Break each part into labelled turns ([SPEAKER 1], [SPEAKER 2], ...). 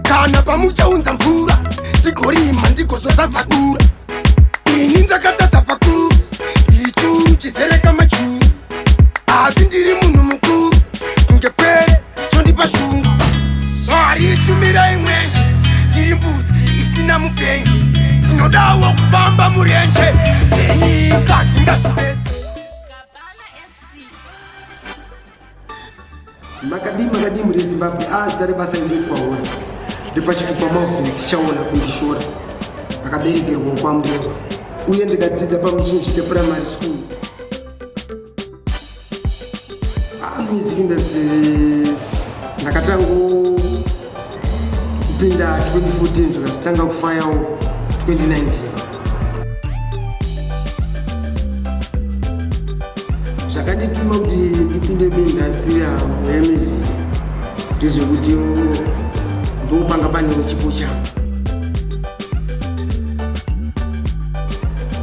[SPEAKER 1] kana pamucha unza mvura tikorima ndikozozatsakura ini ndakatadza pakuru ichu chizereka machuru asi ndiri munhu mukuru ngepere chondipa shungu mwari tumira imwezve tiri mbudzi isina mufengi tinodawo kufamba murenje zvenyika dzingazopedza
[SPEAKER 2] makadi muri Zimbabwe azare basa inoitwa hora ndipachitupa maovu tichaona kundishora akaberekerwa kwamureva uye ndikadzidza pamuchinji cheprimary school music industry ndakatango kupinda 2014 zvakatanga kufayawo 2019 zvakandituma kuti ndipinde muindastry yemusic ndezvekuti ndopanga panewo chipo changu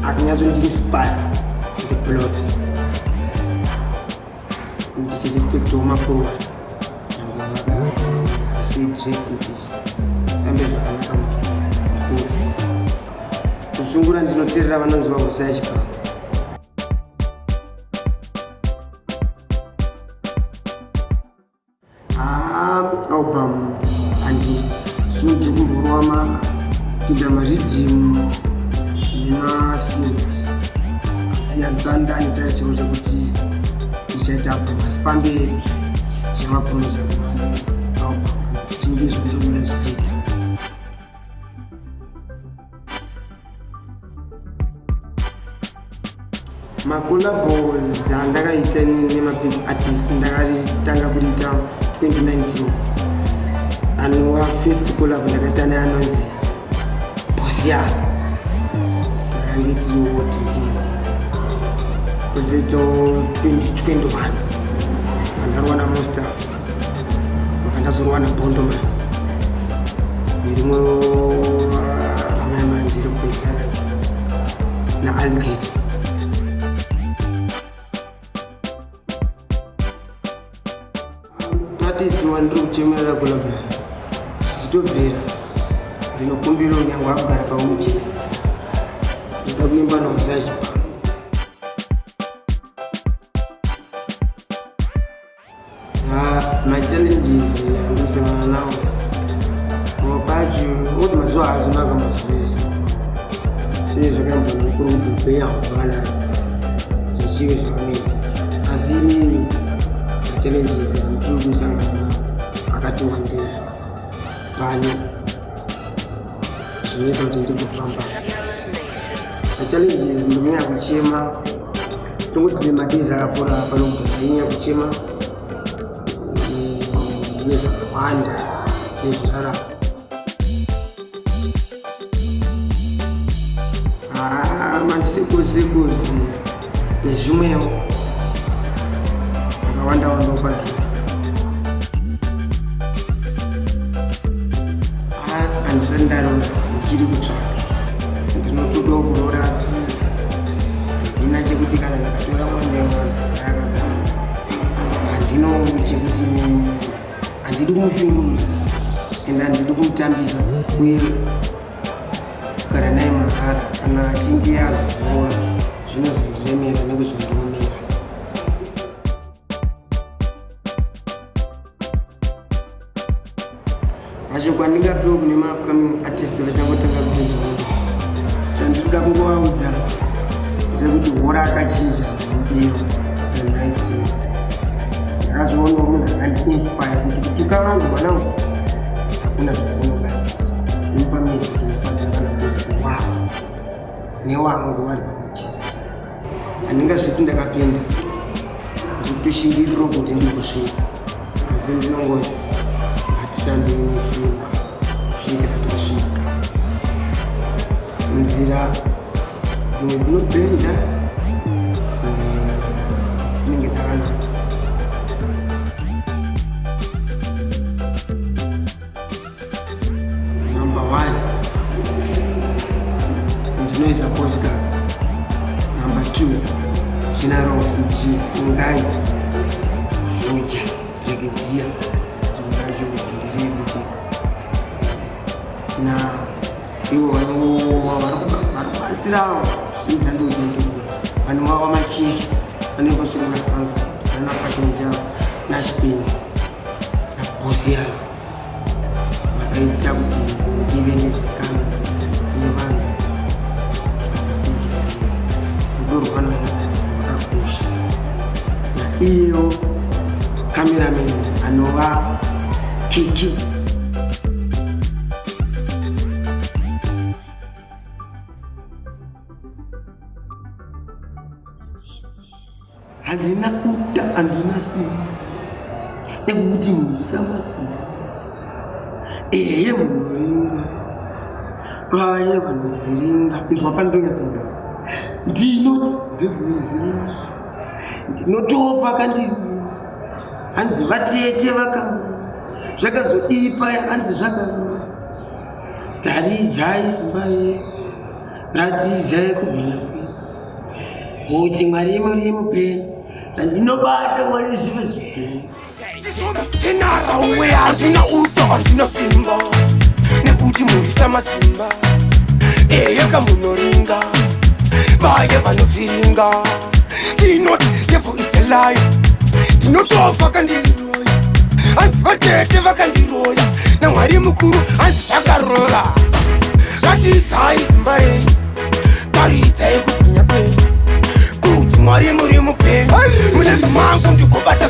[SPEAKER 2] akanyatsondiinspire ndiplots ndichirespectawo makuru said rest in peace ambe zvakanaka makuru kusungura ndinoteerera vanonzi vahosaya chikafu album andi sudi kumborwa mapinda maridhimu nemasingles asiyanisa ndanitarisewo chekuti ndichaita album asi pamberi zvamapromisa album chinge zvinobuda zvakaita macollabos andakaita nemabig artist ndakatanga kuita 2019 anova first collab ndakaita neanonzi Bosia angetiwo kozoito 2021 andarwana Monster vakandazorwana Bondoma irimwe ramama ndiri kuisana naAlligator artist wandiri kuchemerera collab zvichitobvera ndinokumbira unyange akugara pamuchi ndoda kuimba nomusaya chipano machallenges andikusangana nawo mapacho oti mazuva azona akambazvivesa sei zvakambonokuru kuti upenyu hakuvana zvichive zvavanoita asi inini machallenges andiri kusangana nawo akati wandei vane zvinoita kuti ndikufamba machallenges ndonyanya kuchema tongoti madhizi akafura panogara inyanya kuchema nezvakawanda nezviraramo masikosekosi nezvimwewo akawanda wanda kwazvo handisati ndarora ndichiri kutsvaka ndinotodawo kurora asi handina chekuti kana ndakatora mwandaimwana akagara handino chekuti handidi kumushungurudza ende handidi kumutambisa uye kugara naye mahara kana achinge azozorora zvinozondiremera nekuzondiomera vacho kwandingapiwo kune maupcoming artist vachangotanga kuenzaona chandinoda kungovaudza ndechekuti hora akachinja mubiro ne19 ndakazoona munhu akandiinspire kuti kutuka vangu mwanangu hakuna zvakunogadzira ndimupa music inofadza kana kuti wow newangu vari pamwechete handingazviti ndakapinda ndikutoshingiriro kuti ndikusvika asi ndinongoti tishandei nesimba kusvikira tasvika. Nzira dzimwe dzinobhenda dzinenge dzakanaka. Number 1 ndinoisa postcard. Number 2 general fungai fuja brigadier ndiracho ndiri kuti na iwo varikubatsirawo sindandojengewe vanhu vava machisi vanekosungura sanza vana pachonjavo nachipenzi nabosi yavo vakaita kuti ive nezikano nevanhu rudo rwavanhu vakakosha naiyo cameraman anova Kiki. Handina uta handina simba ekuti musama simba eye munoringa vaye vanovhiringa inzwa pandonyasinga ndinoti ndevhuizina ndinotofa kandi hanzi vatete vaka zvakazoipa hanzi zvaka dharidzai simba re ratidzai kubhina kuti mwari muri mupenyu ndinobata mwari zvive zvipenyu
[SPEAKER 1] tenara uwe handina uta handina simba nekuti murisa masimba eyeka munoringa vaye vanovhiringa ndinoti devil is a liar ndinotofa kandiroya hanzi vatete vakandiroya namwari mukuru hanzi zvakarora ratidzai simba renyu taridzai kubwinya kwenyu kuti mwari muri mupenyu mulevi mangu ndikobata